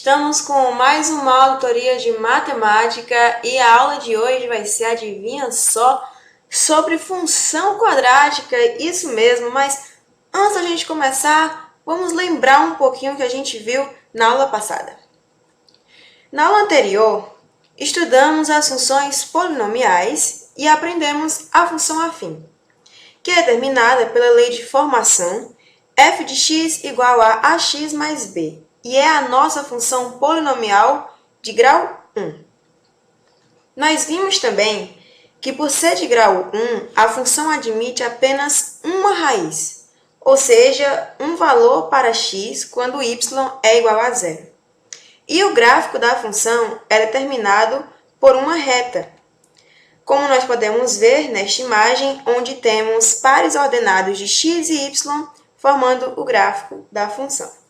Estamos com mais uma autoria de matemática e a aula de hoje vai ser, adivinha só, sobre função quadrática, isso mesmo, mas antes da gente começar, vamos lembrar um pouquinho que a gente viu na aula passada. Na aula anterior, estudamos as funções polinomiais e aprendemos a função afim, que é determinada pela lei de formação f de x igual a ax mais b, e é a nossa função polinomial de grau 1. Nós vimos também que, por ser de grau 1, a função admite apenas uma raiz, ou seja, um valor para x quando y é igual a zero. E o gráfico da função é determinado por uma reta, como nós podemos ver nesta imagem, onde temos pares ordenados de x e y formando o gráfico da função.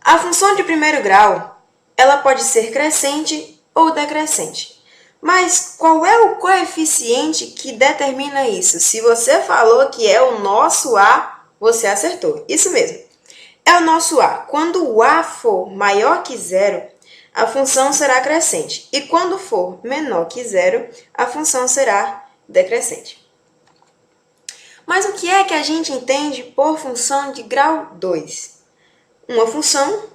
A função de primeiro grau, ela pode ser crescente ou decrescente. Mas qual é o coeficiente que determina isso? Se você falou que é o nosso A, você acertou. Isso mesmo. É o nosso A. Quando o A for maior que zero, a função será crescente. E quando for menor que zero, a função será decrescente. Mas o que é que a gente entende por função de grau 2? Uma função,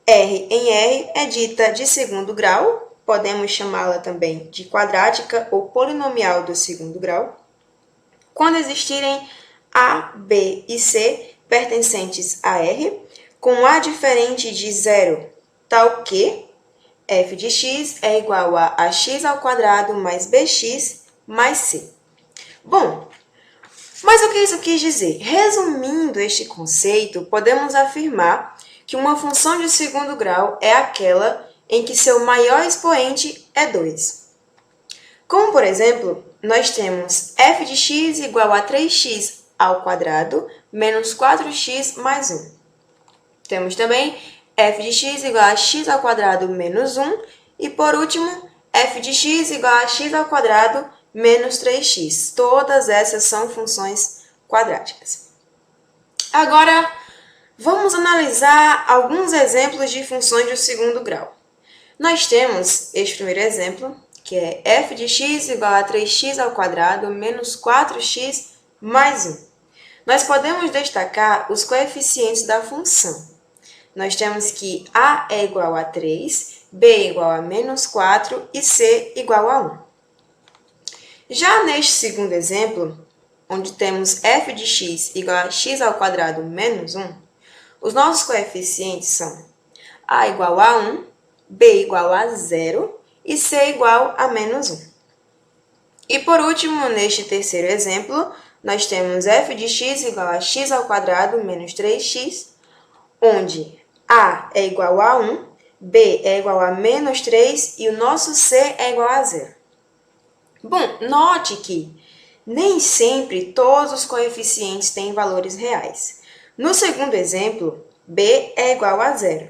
R em R, é dita de segundo grau, podemos chamá-la também de quadrática ou polinomial do segundo grau, quando existirem A, B e C pertencentes a R, com A diferente de zero, tal que f de x é igual a ax ao quadrado mais bx mais c. Bom, mas o que isso quis dizer? Resumindo este conceito, podemos afirmar que uma função de segundo grau é aquela em que seu maior expoente é 2. Como, por exemplo, nós temos f de x igual a 3x ao quadrado menos 4x mais 1. Temos também f de x igual a x ao quadrado menos 1. E, por último, f de x igual a x ao quadrado menos 3x. Todas essas são funções quadráticas. Agora, vamos analisar alguns exemplos de funções de segundo grau. Nós temos este primeiro exemplo, que é f de x igual a 3x ao quadrado menos 4x mais 1. Nós podemos destacar os coeficientes da função. Nós temos que a é igual a 3, b é igual a menos 4 e c igual a 1. Já neste segundo exemplo, onde temos f de x igual a x ao quadrado menos 1, os nossos coeficientes são a igual a 1, b igual a 0 e c igual a menos 1. E por último, neste terceiro exemplo, nós temos f de x igual a x ao quadrado menos 3x, onde a é igual a 1, b é igual a menos 3 e o nosso c é igual a 0. Bom, note que nem sempre todos os coeficientes têm valores reais. No segundo exemplo, b é igual a 0.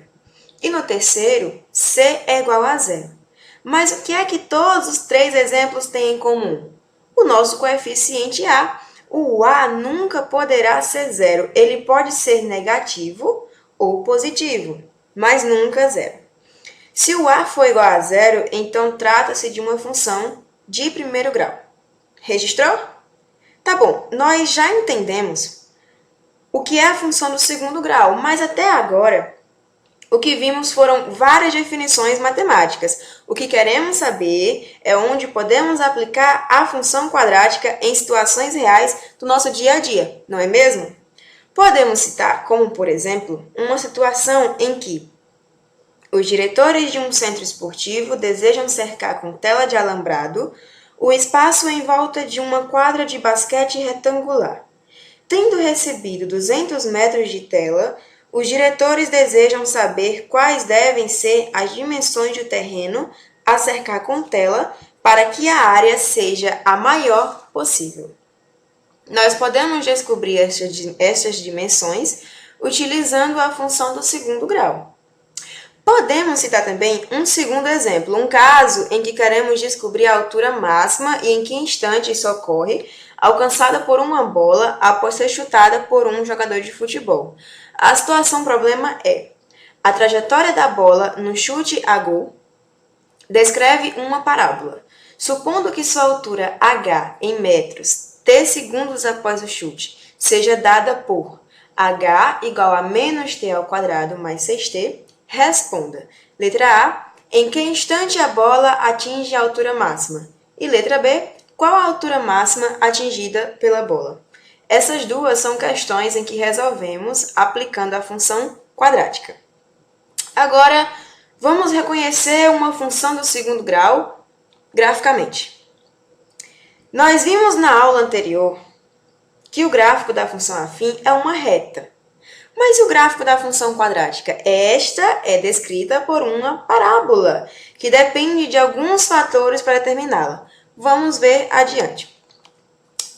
E no terceiro, c é igual a 0. Mas o que é que todos os três exemplos têm em comum? O nosso coeficiente a. O a nunca poderá ser 0. Ele pode ser negativo ou positivo, mas nunca 0. Se o a for igual a 0, então trata-se de uma função de primeiro grau. Registrou? Tá bom, nós já entendemos o que é a função do segundo grau, mas até agora o que vimos foram várias definições matemáticas. O que queremos saber é onde podemos aplicar a função quadrática em situações reais do nosso dia a dia, não é mesmo? Podemos citar como, por exemplo, uma situação em que os diretores de um centro esportivo desejam cercar com tela de alambrado o espaço em volta de uma quadra de basquete retangular. Tendo recebido 200 metros de tela, os diretores desejam saber quais devem ser as dimensões do terreno a cercar com tela para que a área seja a maior possível. Nós podemos descobrir essas dimensões utilizando a função do segundo grau. Podemos citar também um segundo exemplo, um caso em que queremos descobrir a altura máxima e em que instante isso ocorre, alcançada por uma bola após ser chutada por um jogador de futebol. A situação problema é: A trajetória da bola no chute a gol descreve uma parábola. Supondo que sua altura h em metros, t segundos após o chute, seja dada por h igual a menos t ao quadrado mais 6t, responda. Letra A, em que instante a bola atinge a altura máxima? E letra B, qual a altura máxima atingida pela bola? Essas duas são questões em que resolvemos aplicando a função quadrática. Agora, vamos reconhecer uma função do segundo grau graficamente. Nós vimos na aula anterior que o gráfico da função afim é uma reta. Mas e o gráfico da função quadrática? Esta é descrita por uma parábola, que depende de alguns fatores para determiná-la. Vamos ver adiante.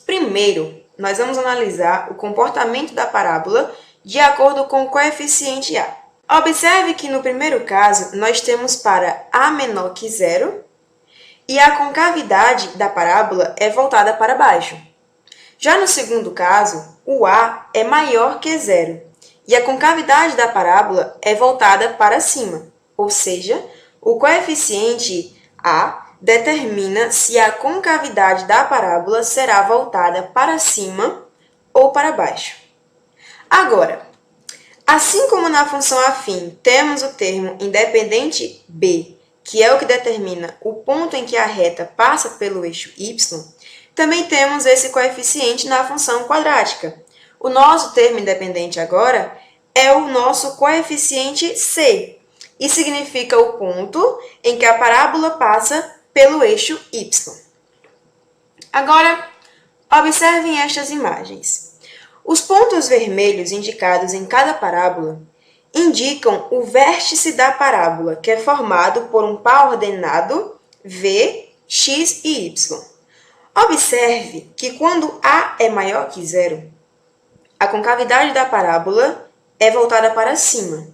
Primeiro, nós vamos analisar o comportamento da parábola de acordo com o coeficiente A. Observe que no primeiro caso, nós temos para A menor que zero e a concavidade da parábola é voltada para baixo. Já no segundo caso, o A é maior que zero e a concavidade da parábola é voltada para cima, ou seja, o coeficiente A determina se a concavidade da parábola será voltada para cima ou para baixo. Agora, assim como na função afim temos o termo independente B, que é o que determina o ponto em que a reta passa pelo eixo y, também temos esse coeficiente na função quadrática. O nosso termo independente agora é o nosso coeficiente C, e significa o ponto em que a parábola passa pelo eixo y. Agora, observem estas imagens. Os pontos vermelhos indicados em cada parábola indicam o vértice da parábola, que é formado por um par ordenado V, x e y. Observe que quando A é maior que zero, a concavidade da parábola é voltada para cima.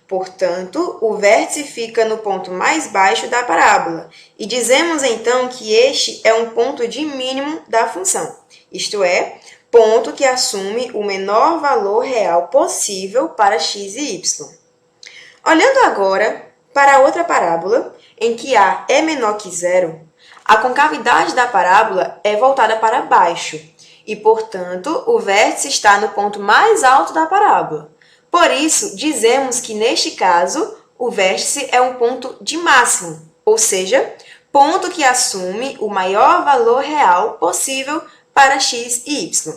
Portanto, o vértice fica no ponto mais baixo da parábola, e dizemos então que este é um ponto de mínimo da função, isto é, ponto que assume o menor valor real possível para x e y. Olhando agora para a outra parábola, em que A é menor que zero, a concavidade da parábola é voltada para baixo, e, portanto, o vértice está no ponto mais alto da parábola. Por isso, dizemos que, neste caso, o vértice é um ponto de máximo, ou seja, ponto que assume o maior valor real possível para x e y.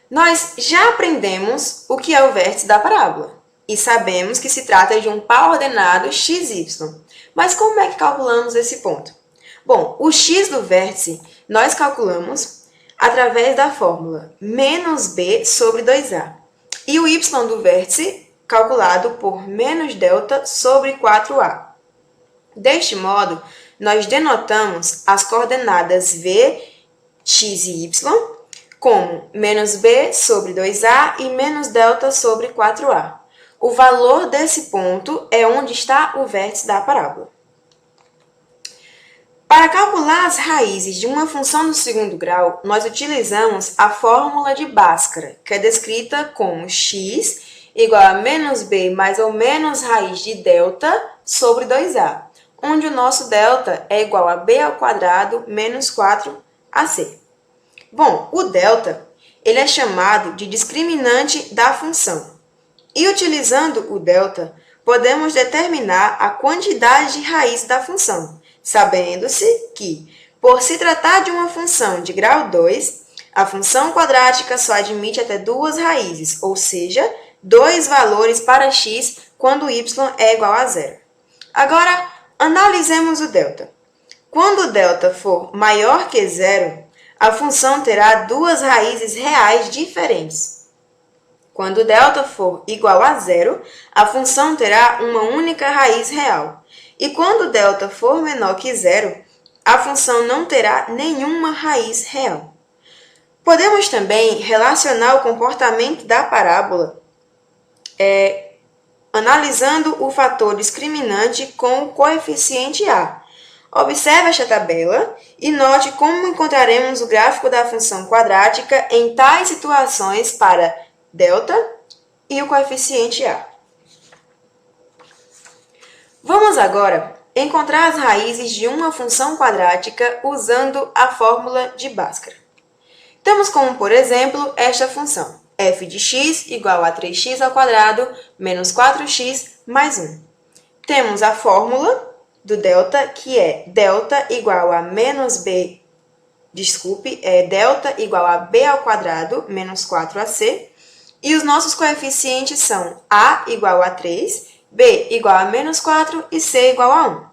Nós já aprendemos o que é o vértice da parábola e sabemos que se trata de um par ordenado xy. Mas como é que calculamos esse ponto? Bom, o x do vértice nós calculamos através da fórmula menos b sobre 2a. E o y do vértice, calculado por menos delta sobre 4a. Deste modo, nós denotamos as coordenadas v, x e y como menos b sobre 2a e menos delta sobre 4a. O valor desse ponto é onde está o vértice da parábola. Para calcular as raízes de uma função do segundo grau, nós utilizamos a fórmula de Bhaskara, que é descrita como x igual a menos b mais ou menos raiz de delta sobre 2a, onde o nosso delta é igual a b ao quadrado menos 4ac. Bom, o delta ele é chamado de discriminante da função. E utilizando o delta, podemos determinar a quantidade de raiz da função, sabendo-se que, por se tratar de uma função de grau 2, a função quadrática só admite até duas raízes, ou seja, dois valores para x quando y é igual a zero. Agora, analisemos o delta. Quando o delta for maior que zero, a função terá duas raízes reais diferentes. Quando o delta for igual a zero, a função terá uma única raiz real. E quando o delta for menor que zero, a função não terá nenhuma raiz real. Podemos também relacionar o comportamento da parábola analisando o fator discriminante com o coeficiente A. Observe esta tabela e note como encontraremos o gráfico da função quadrática em tais situações para delta e o coeficiente A. Vamos agora encontrar as raízes de uma função quadrática usando a fórmula de Bhaskara. Temos como, por exemplo, esta função, f de x igual a 3x ao quadrado menos 4x mais 1. Temos a fórmula do delta, que é delta igual a menos b, delta igual a b ao quadrado menos 4ac, e os nossos coeficientes são a igual a 3, b igual a menos 4 e c igual a 1.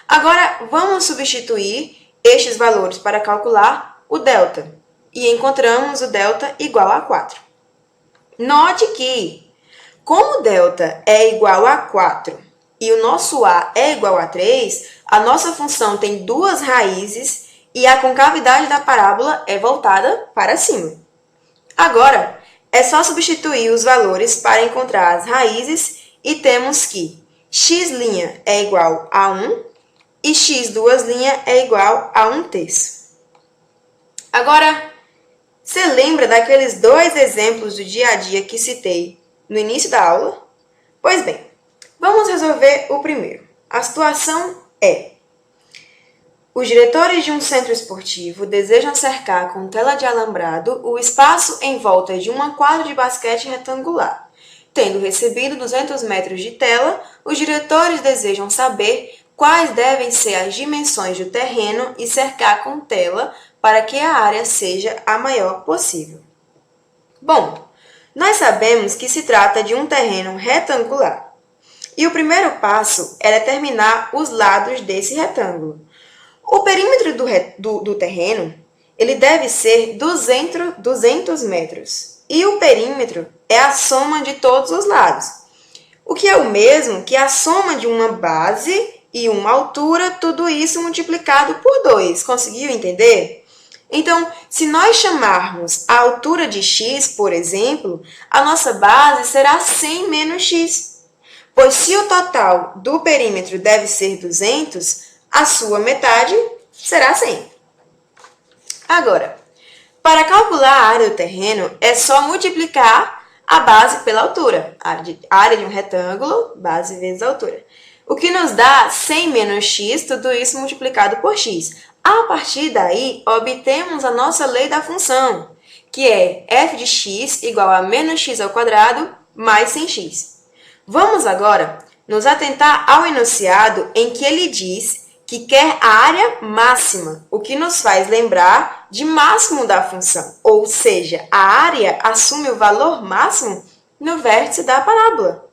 Agora, vamos substituir estes valores para calcular o delta, e encontramos o delta igual a 4. Note que, como o delta é igual a 4 e o nosso a é igual a 3, a nossa função tem duas raízes e a concavidade da parábola é voltada para cima. Agora, é só substituir os valores para encontrar as raízes e temos que x' é igual a 1 e x duas linhas é igual a 1/3. Agora, você lembra daqueles dois exemplos do dia a dia que citei no início da aula? Pois bem, vamos resolver o primeiro. A situação é: os diretores de um centro esportivo desejam cercar com tela de alambrado o espaço em volta de uma quadra de basquete retangular. Tendo recebido 200 metros de tela, os diretores desejam saber quais devem ser as dimensões do terreno e cercar com tela para que a área seja a maior possível. Bom, nós sabemos que se trata de um terreno retangular. E o primeiro passo é determinar os lados desse retângulo. O perímetro do terreno ele deve ser 200 metros. E o perímetro é a soma de todos os lados, o que é o mesmo que a soma de uma base e uma altura, tudo isso multiplicado por 2. Conseguiu entender? Então, se nós chamarmos a altura de x, por exemplo, a nossa base será 100 menos x. Pois se o total do perímetro deve ser 200, a sua metade será 100. Agora, para calcular a área do terreno, é só multiplicar a base pela altura. Área de um retângulo, base vezes a altura. O que nos dá 100 menos x, tudo isso multiplicado por x. A partir daí, obtemos a nossa lei da função, que é f de x igual a menos x ao quadrado mais 100x. Vamos agora nos atentar ao enunciado em que ele diz que quer a área máxima, o que nos faz lembrar de máximo da função, ou seja, a área assume o valor máximo no vértice da parábola.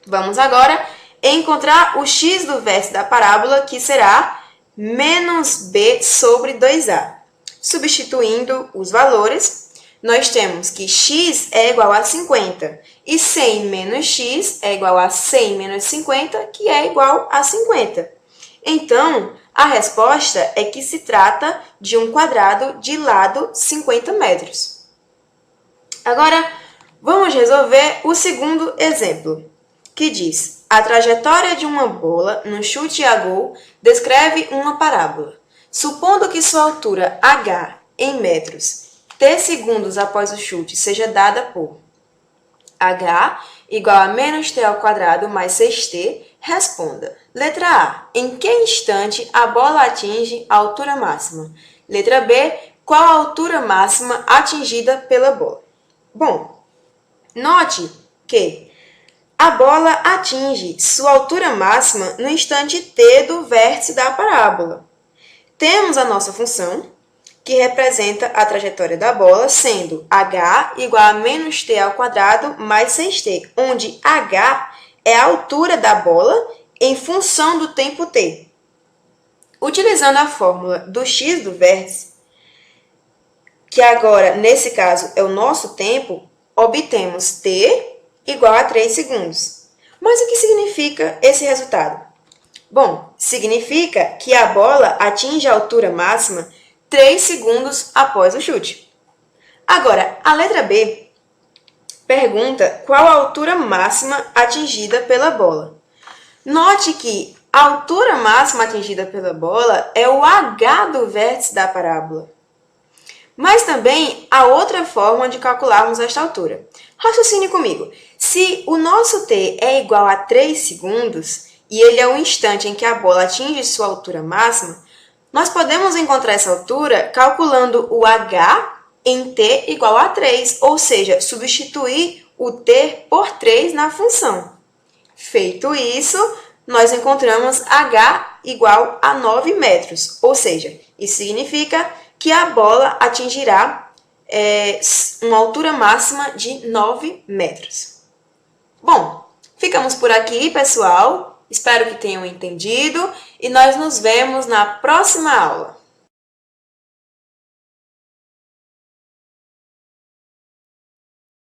Vamos agora encontrar o x do vértice da parábola, que será menos b sobre 2a. Substituindo os valores, nós temos que x é igual a 50 e 100 menos x é igual a 100 menos 50, que é igual a 50. Então, a resposta é que se trata de um quadrado de lado 50 metros. Agora, vamos resolver o segundo exemplo, que diz: a trajetória de uma bola no chute a gol descreve uma parábola. Supondo que sua altura h em metros, t segundos após o chute, seja dada por h igual a menos t ao quadrado mais 6t, responda. Letra A. Em que instante a bola atinge a altura máxima? Letra B. Qual a altura máxima atingida pela bola? Bom, note que a bola atinge sua altura máxima no instante t do vértice da parábola. Temos a nossa função, que representa a trajetória da bola, sendo h igual a menos t ao quadrado mais 6t, onde h é a altura da bola em função do tempo t. Utilizando a fórmula do x do vértice, que agora, nesse caso, é o nosso tempo, obtemos t igual a 3 segundos. Mas o que significa esse resultado? Bom, significa que a bola atinge a altura máxima 3 segundos após o chute. Agora, a letra B pergunta qual a altura máxima atingida pela bola. Note que a altura máxima atingida pela bola é o h do vértice da parábola. Mas também há outra forma de calcularmos esta altura. Raciocine comigo. Se o nosso t é igual a 3 segundos, e ele é o instante em que a bola atinge sua altura máxima, nós podemos encontrar essa altura calculando o h em t igual a 3, ou seja, substituir o t por 3 na função. Feito isso, nós encontramos h igual a 9 metros, ou seja, isso significa que a bola atingirá uma altura máxima de 9 metros. Bom, ficamos por aqui, pessoal. Espero que tenham entendido e nós nos vemos na próxima aula.